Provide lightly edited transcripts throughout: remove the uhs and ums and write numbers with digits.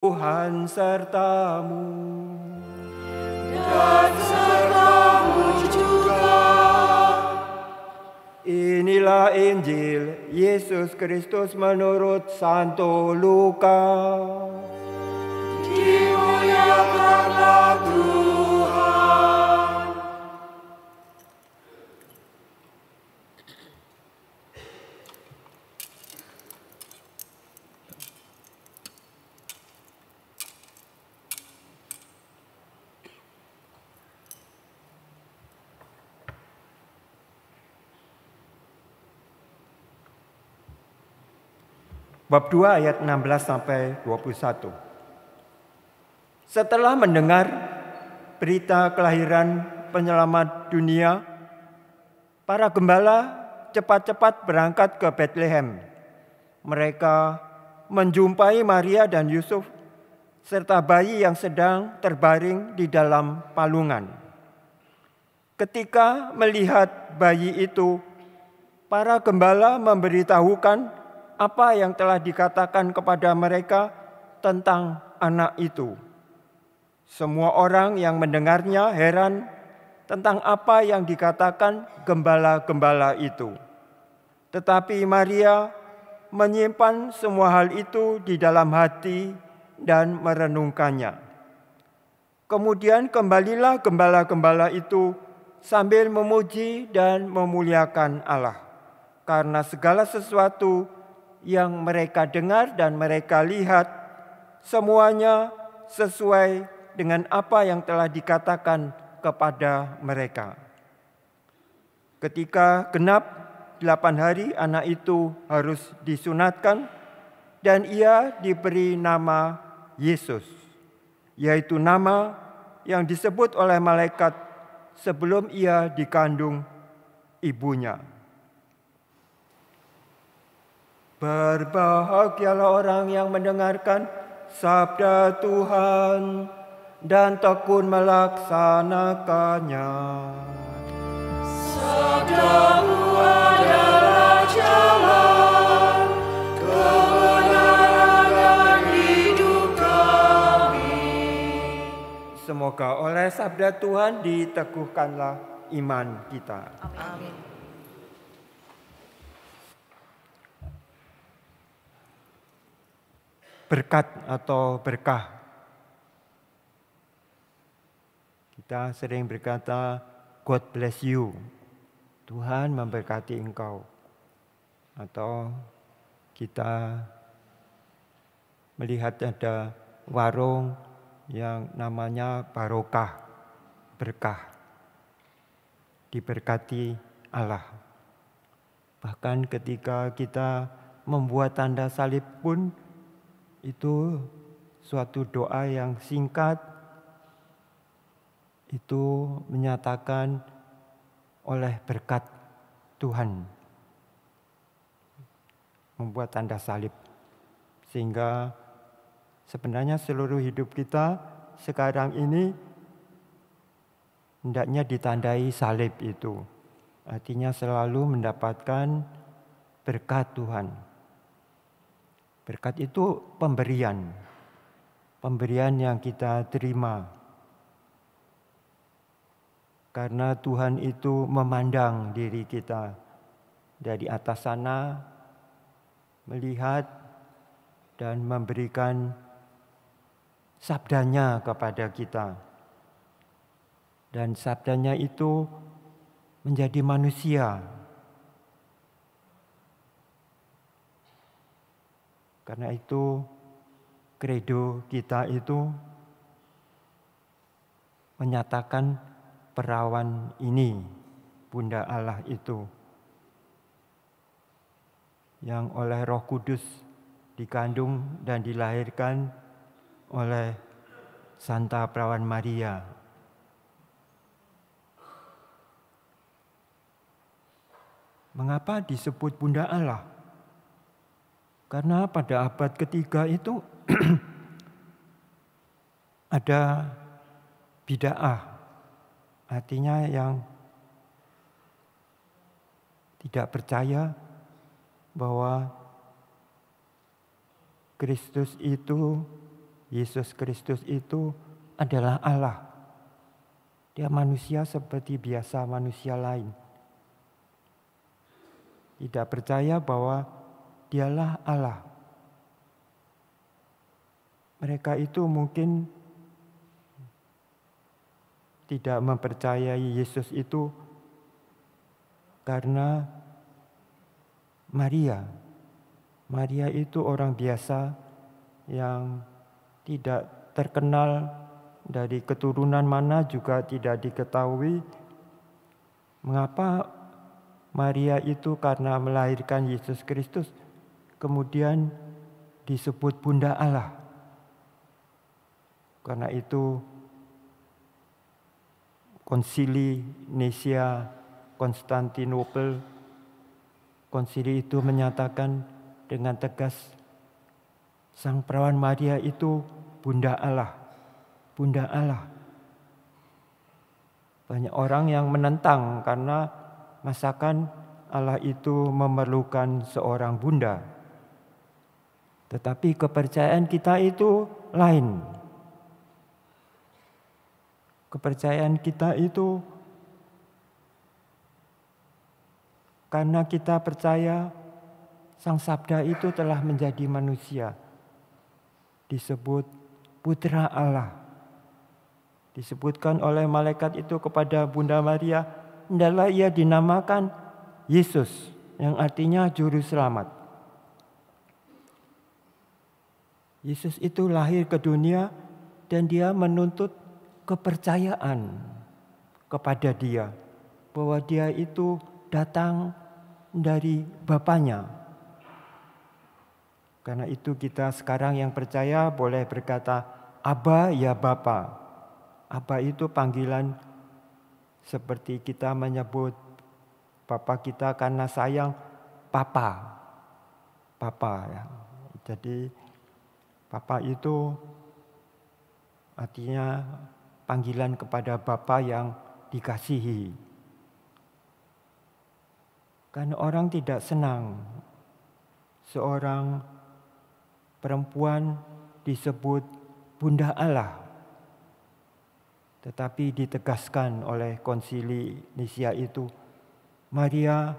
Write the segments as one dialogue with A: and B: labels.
A: Tuhan sertamu.
B: Dan sertamu juga.
A: Inilah Injil Yesus Kristus menurut Santo Lukas.
B: Dimuliakanlah Tuhan.
A: Bab 2 ayat 16 sampai 21. Setelah mendengar berita kelahiran penyelamat dunia, para gembala cepat-cepat berangkat ke Betlehem. Mereka menjumpai Maria dan Yusuf serta bayi yang sedang terbaring di dalam palungan. Ketika melihat bayi itu, para gembala memberitahukan apa yang telah dikatakan kepada mereka tentang anak itu. Semua orang yang mendengarnya heran tentang apa yang dikatakan gembala-gembala itu. Tetapi Maria menyimpan semua hal itu di dalam hati dan merenungkannya. Kemudian kembalilah gembala-gembala itu sambil memuji dan memuliakan Allah, karena segala sesuatu yang mereka dengar dan mereka lihat, semuanya sesuai dengan apa yang telah dikatakan kepada mereka. Ketika genap 8 hari, anak itu harus disunatkan dan ia diberi nama Yesus, yaitu nama yang disebut oleh malaikat sebelum ia dikandung ibunya. Berbahagialah orang yang mendengarkan sabda Tuhan dan tekun melaksanakannya.
B: Sabdamu adalah jalan kebenaran dan hidup kami.
A: Semoga oleh sabda Tuhan diteguhkanlah iman kita.
B: Amin.
A: Berkat atau berkah. Kita sering berkata, God bless you. Tuhan memberkati engkau. Atau kita melihat ada warung yang namanya barokah, berkah. Diberkati Allah. Bahkan ketika kita membuat tanda salib pun, itu suatu doa yang singkat, itu menyatakan oleh berkat Tuhan. Membuat tanda salib. Sehingga sebenarnya seluruh hidup kita sekarang ini hendaknya ditandai salib itu. Artinya selalu mendapatkan berkat Tuhan. Berkat itu pemberian. Pemberian yang kita terima. Karena Tuhan itu memandang diri kita dari atas sana, melihat dan memberikan sabdanya kepada kita. Dan sabdanya itu menjadi manusia. Karena itu kredo kita itu menyatakan perawan ini, Bunda Allah itu, yang oleh Roh Kudus dikandung dan dilahirkan oleh Santa Perawan Maria. Mengapa disebut Bunda Allah? Karena pada abad ketiga itu ada bid'ah, artinya yang tidak percaya bahwa Kristus itu Yesus Kristus itu adalah Allah. Dia manusia seperti biasa manusia lain. Tidak percaya bahwa dialah Allah. Mereka itu mungkin tidak mempercayai Yesus itu karena Maria. Maria itu orang biasa yang tidak terkenal, dari keturunan mana juga tidak diketahui. Mengapa Maria itu karena melahirkan Yesus Kristus kemudian disebut Bunda Allah? Karena itu Konsili Nicea Konstantinopel, konsili itu menyatakan dengan tegas, Sang Perawan Maria itu Bunda Allah. Bunda Allah. Banyak orang yang menentang karena masakan Allah itu memerlukan seorang bunda. Tetapi kepercayaan kita itu lain. Kepercayaan kita itu karena kita percaya Sang Sabda itu telah menjadi manusia. Disebut Putra Allah. Disebutkan oleh malaikat itu kepada Bunda Maria, hendaklah ia dinamakan Yesus, yang artinya juru selamat. Yesus itu lahir ke dunia dan dia menuntut kepercayaan kepada dia, bahwa dia itu datang dari Bapanya. Karena itu kita sekarang yang percaya boleh berkata, Aba ya Bapa. Aba itu panggilan seperti kita menyebut Bapa kita karena sayang, Papa. Papa ya. Jadi Papa itu artinya panggilan kepada Bapa yang dikasihi. Karena orang tidak senang seorang perempuan disebut Bunda Allah. Tetapi ditegaskan oleh Konsili Nicea itu, Maria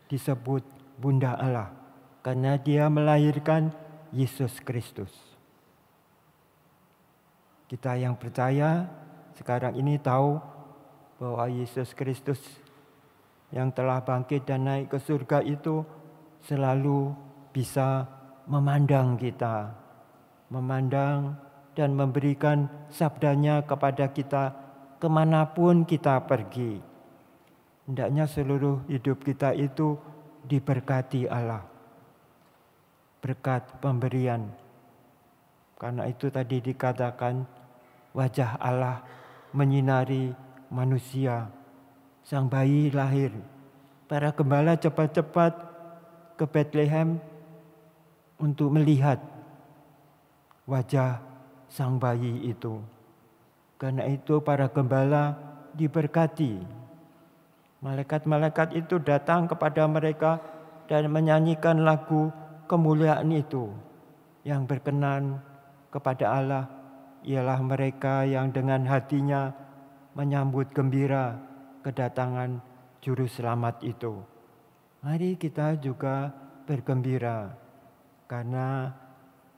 A: disebut Bunda Allah karena dia melahirkan Yesus Kristus. Kita yang percaya sekarang ini tahu bahwa Yesus Kristus yang telah bangkit dan naik ke surga itu selalu bisa memandang kita, memandang dan memberikan sabdanya kepada kita kemanapun kita pergi. Hendaknya seluruh hidup kita itu diberkati Allah. Berkat pemberian. Karena itu tadi dikatakan wajah Allah menyinari manusia. Sang bayi lahir. Para gembala cepat-cepat ke Bethlehem untuk melihat wajah sang bayi itu. Karena itu para gembala diberkati. Malaikat-malaikat itu datang kepada mereka dan menyanyikan lagu kemuliaan itu. Yang berkenan kepada Allah ialah mereka yang dengan hatinya menyambut gembira kedatangan Juru Selamat itu. Mari kita juga bergembira karena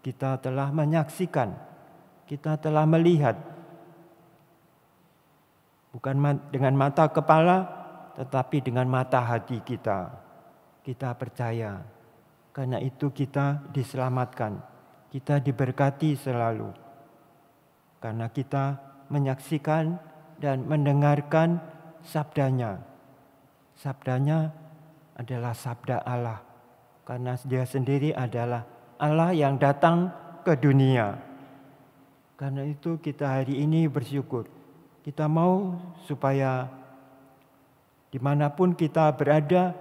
A: kita telah menyaksikan, kita telah melihat, bukan dengan mata kepala, tetapi dengan mata hati kita. Kita percaya, karena itu kita diselamatkan, kita diberkati selalu. Karena kita menyaksikan dan mendengarkan sabdanya. Sabdanya adalah sabda Allah, karena dia sendiri adalah Allah yang datang ke dunia. Karena itu kita hari ini bersyukur. Kita mau supaya dimanapun kita berada,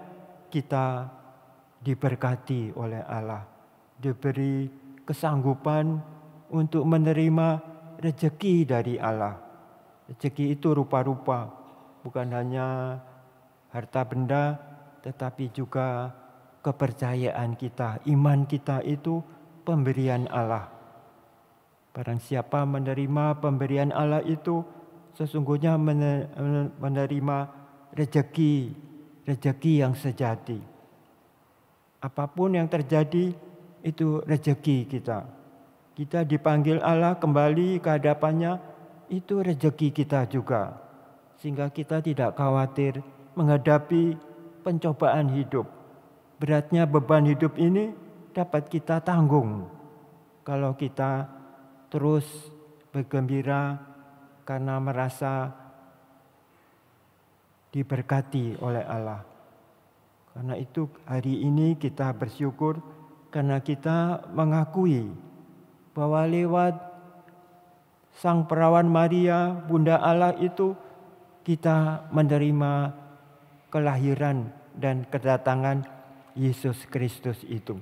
A: kita diberkati oleh Allah. Diberi kesanggupan untuk menerima rezeki dari Allah. Rezeki itu rupa-rupa, bukan hanya harta benda, tetapi juga kepercayaan kita, iman kita itu pemberian Allah. Barang siapa menerima pemberian Allah itu sesungguhnya menerima rezeki yang sejati. Apapun yang terjadi itu rezeki kita. Kita dipanggil Allah kembali ke hadapannya, itu rezeki kita juga. Sehingga kita tidak khawatir menghadapi pencobaan hidup. Beratnya beban hidup ini dapat kita tanggung kalau kita terus bergembira karena merasa diberkati oleh Allah. Karena itu hari ini kita bersyukur karena kita mengakui bahwa lewat Sang Perawan Maria, Bunda Allah itu kita menerima kelahiran dan kedatangan Yesus Kristus itu.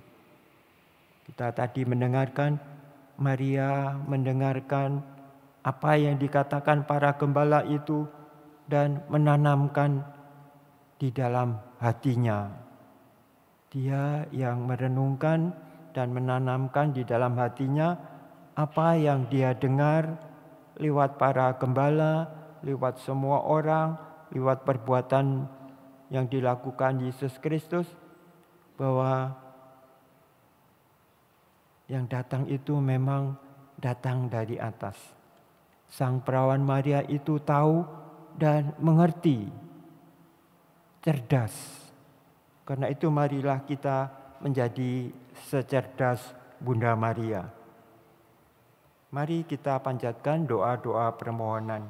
A: Kita tadi mendengarkan Maria mendengarkan apa yang dikatakan para gembala itu dan menanamkan di dalam hatinya. Dia yang merenungkan dan menanamkan di dalam hatinya apa yang dia dengar lewat para gembala, lewat semua orang, lewat perbuatan yang dilakukan Yesus Kristus, bahwa yang datang itu memang datang dari atas. Sang Perawan Maria itu tahu dan mengerti, cerdas. Karena itu marilah kita menjadi secerdas Bunda Maria. Mari kita panjatkan doa-doa permohonan.